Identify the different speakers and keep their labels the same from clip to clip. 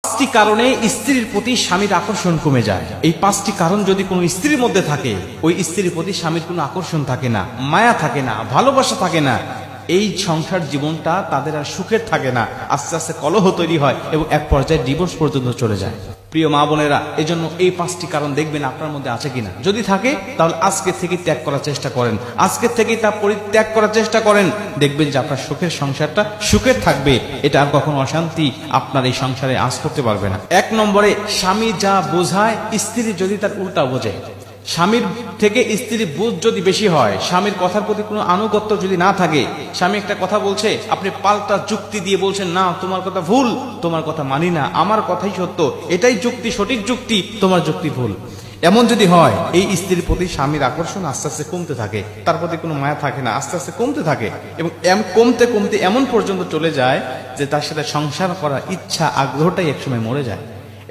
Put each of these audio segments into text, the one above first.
Speaker 1: পাঁচটি কারণে স্ত্রীর প্রতি স্বামীর আকর্ষণ কমে যায়। এই পাঁচটি কারণ যদি কোনো স্ত্রীর মধ্যে থাকে, ওই স্ত্রীর প্রতি স্বামীর কোনো আকর্ষণ থাকে না, মায়া থাকে না, ভালোবাসা থাকে না, এই সংসার জীবনটা তাদের আর সুখের থাকে না, আস্তে আস্তে কলহ তৈরি হয় এবং এক পর্যায়ে ডিভোর্স পর্যন্ত চলে যায়। প্রিয় মা বোনেরা, এজন্য এই পাঁচটি কারণ দেখবেন আপনার মধ্যে আছে কিনা। যদি থাকে তাহলে আজকে থেকে ত্যাগ করার চেষ্টা করেন, আজকে থেকে তা পরিত্যাগ করার চেষ্টা করেন। দেখবেন যে আপনার সুখের সংসারটা সুখের থাকবে, এটা আর কখনো অশান্তি আপনার এই সংসারে আজ করতে পারবে না। এক নম্বরে, স্বামী যা বোঝায় স্ত্রী যদি তার উল্টা বোঝে। স্বামীর থেকে স্ত্রীর বুঝ যদি বেশি হয়, স্বামীর কথার প্রতি কোনো আনুগত্য যদি না থাকে, স্বামী একটা কথা বলছে, আপনি পাল্টা যুক্তি দিয়ে বলছেন না তোমার কথা ভুল, তোমার কথা মানি না, আমার কথাই সত্য, এটাই যুক্তি, সঠিক যুক্তি, তোমার যুক্তি ভুল, এমন যদি হয়, এই স্ত্রীর প্রতি স্বামীর আকর্ষণ আস্তে আস্তে কমতে থাকে, তার প্রতি কোনো মায়া থাকে না, আস্তে আস্তে কমতে থাকে এবং কমতে কমতে এমন পর্যন্ত চলে যায় যে তার সাথে সংসার করার ইচ্ছা আগ্রহটাই একসময় মরে যায়।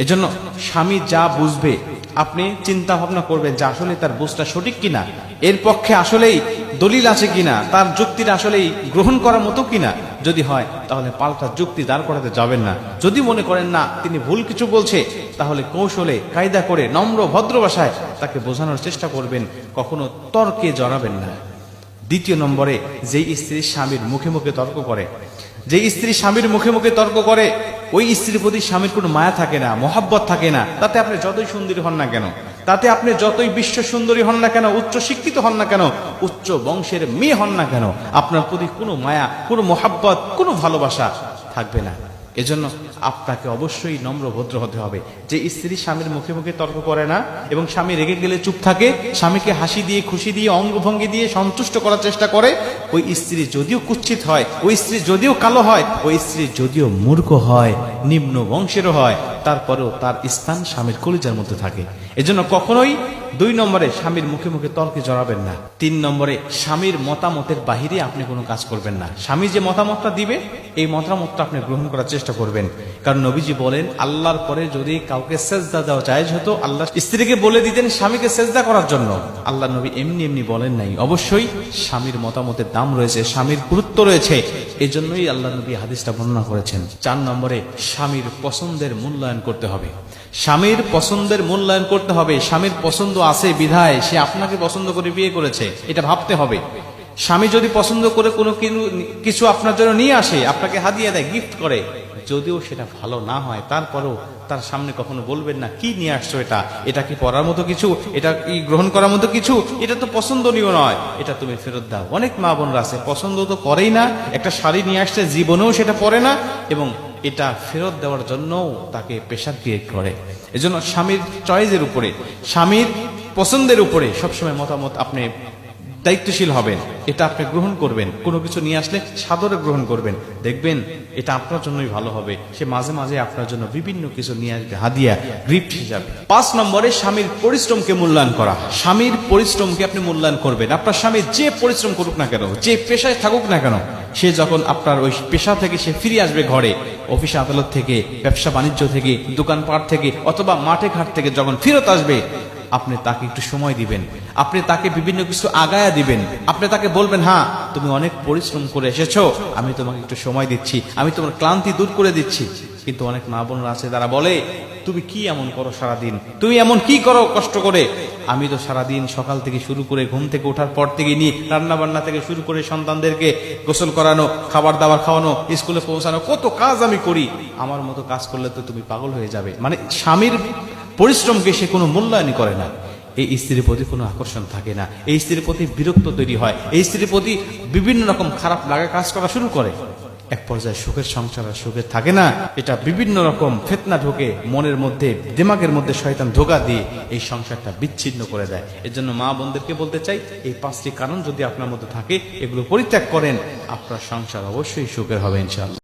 Speaker 1: এজন্য স্বামী যা বুঝবে আপনি চিন্তা ভাবনা করবেন যে আসলে তার বুঝটা সঠিক কিনা, এর পক্ষে আসলেই দলিল আছে কিনা, তার যুক্তিটা আসলেই গ্রহণ করার মতো কিনা। যদি হয় তাহলে পাল্টা যুক্তি দাঁড় করাতে যাবেন না। যদি মনে করেন না তিনি ভুল কিছু বলছে, তাহলে কৌশলে কায়দা করে নম্র ভদ্র ভাষায় তাকে বোঝানোর চেষ্টা করবেন, কখনো তর্কে জড়াবেন না। দ্বিতীয় নম্বরে, যেই স্ত্রী স্বামীর মুখে মুখে তর্ক করে, যে স্ত্রী স্বামীর মুখে মুখে তর্ক করে, ওই স্ত্রীর প্রতি স্বামীর কোনো মায়া থাকে না, মহাব্বত থাকে না। তাতে আপনি যতই সুন্দরী হন না কেন, তাতে আপনি যতই বিশ্ব সুন্দরী হন না কেন, উচ্চ শিক্ষিত হন না কেন, উচ্চ বংশের মেয়ে হন না কেন, আপনার প্রতি কোনো মায়া, কোনো মহাব্বত, কোনো ভালোবাসা থাকবে না। এজন্য আপনাকে অবশ্যই নম্র ভদ্র হতে হবে। যে স্ত্রী স্বামীর মুখে মুখে তর্ক করে না এবং স্বামী রেগে গেলে চুপ থাকে, স্বামীকে হাসি দিয়ে, খুশি দিয়ে, অঙ্গভঙ্গি দিয়ে সন্তুষ্ট করার চেষ্টা করে, ওই স্ত্রী যদিও কুৎসিত হয়, ওই স্ত্রী যদিও কালো হয়, ওই স্ত্রী যদিও মূর্খ হয়, নিম্ন বংশেরও হয়, তারপরেও তার স্থান স্বামীর কলিজার মধ্যে থাকে। এজন্য কখনোই দুই নম্বরে স্বামীর মুখে মুখে তর্কে জড়াবেন না। তিন নম্বরে, স্বামীর মতামতের বাহিরে আপনি কোনো কাজ করবেন না। স্বামী যে মতামতটা দিবে, এই মতামতটা আপনি গ্রহণ করার চেষ্টা করবেন। কারণ নবীজি বলেন, আল্লাহর পরে যদি কাউকে সেজদা দেওয়া জায়েজ হতো, আল্লাহ স্ত্রীকে বলে দিতেন স্বামীকে সেজদা করার জন্য। আল্লাহ নবী এমনি এমনি বলেন নাই। অবশ্যই স্বামীর মতামতের দাম রয়েছে, স্বামীর গুরুত্ব রয়েছে, এই জন্যই আল্লাহ নবী হাদিসটা বর্ণনা করেছেন। 4 নম্বরে, স্বামীর পছন্দের মূল্যায়ন করতে হবে। স্বামীর পছন্দের মূল্যায়ন করতে হবে। স্বামীর পছন্দ আছে বিধায় সে আপনাকে পছন্দ করে বিয়ে করেছে, এটা ভাবতে হবে। স্বামী যদি পছন্দ করে কোনো কিছু আপনার জন্য নিয়ে আসে, আপনাকে হাদিয়া দেয়, গিফট করে, যদিও সেটা ভালো না হয়, তারপরেও তার সামনে কখনো বলবেন না কি নিয়ে আসছো, এটা কি পড়ার মতো কিছু, এটা কি গ্রহণ করার মতো কিছু, এটা তো পছন্দনীয় নয়, এটা তুমি ফেরত দাও। অনেক মা বোনরা আছে পছন্দ তো করেই না, একটা শাড়ি নিয়ে আসছে জীবনেও সেটা পরে না এবং এটা ফেরত দেওয়ার জন্য তাকে প্রেশার ক্রিয়েট করে। এজন্য স্বামীর চয়েসের উপরে, স্বামীর পছন্দের উপরে সবসময় মতামত আপনি দায়িত্বশীল হবেন, এটা আপনি গ্রহণ করবেন। কোনো কিছু নিয়ে আসলে সাদরে গ্রহণ করবেন, দেখবেন এটা আপনার জন্যই ভালো হবে। সে মাঝে মাঝে আপনার জন্য বিভিন্ন কিছু নিয়ে আসবে হাদিয়া, গিফট হিসাবে। 5 নম্বরে, স্বামীর পরিশ্রমকে মূল্যায়ন করা। স্বামীর পরিশ্রমকে আপনি মূল্যায়ন করবেন। আপনার স্বামী যে পরিশ্রম করুক না কেন, যে পেশায় থাকুক না কেন, সে যখন আপনার ওই পেশা থেকে সে ফিরে আসবে ঘরে, অফিস আদালত থেকে, ব্যবসা বাণিজ্য থেকে, দোকানপাট থেকে অথবা মাঠে ঘাট থেকে যখন ফেরত আসবে, আপনি তাকে একটু সময় দিবেন, আপনি তাকে বিভিন্ন কিছু আগায়া দিবেন, আপনি তাকে বলবেন, হ্যাঁ তুমি অনেক পরিশ্রম করে এসেছো, আমি তোমাকে একটু সময় দিচ্ছি, আমি তোমার ক্লান্তি দূর করে দিচ্ছি। কিন্তু অনেক মা বোনরা আছে তারা বলে, তুমি কি এমন করো সারাদিন, তুমি এমন কি করো কষ্ট করে, আমি তো সারাদিন সকাল থেকে শুরু করে ঘুম থেকে ওঠার পর থেকে নিয়ে রান্না বান্না থেকে শুরু করে সন্তানদেরকে গোসল করানো, খাবার দাবার খাওয়ানো, স্কুলে পৌঁছানো, কত কাজ আমি করি, আমার মতো কাজ করলে তো তুমি পাগল হয়ে যাবে। মানে স্বামীর পরিশ্রমকে সে কোনো মূল্যায়নই করে না। এই স্ত্রীর প্রতি কোনো আকর্ষণ থাকে না, এই স্ত্রীর প্রতি বিরক্ত তৈরি হয়, এই স্ত্রীর প্রতি বিভিন্ন রকম খারাপ লাগা কাজ করা শুরু করে। এক পর্যায়ে সুখের সংসার আর সুখের থাকে না। এটা বিভিন্ন রকম ফিতনা ঢোকে মনের মধ্যে, দিমাগের মধ্যে শয়তান ধোঁকা দিয়ে এই সংসারটা বিচ্ছিন্ন করে দেয়। এর জন্য মা বোনদেরকে বলতে চাই, এই 5টি কারণ যদি আপনার মধ্যে থাকে, এগুলো পরিত্যাগ করেন, আপনার সংসার অবশ্যই সুখের হবে ইনশাআল্লাহ।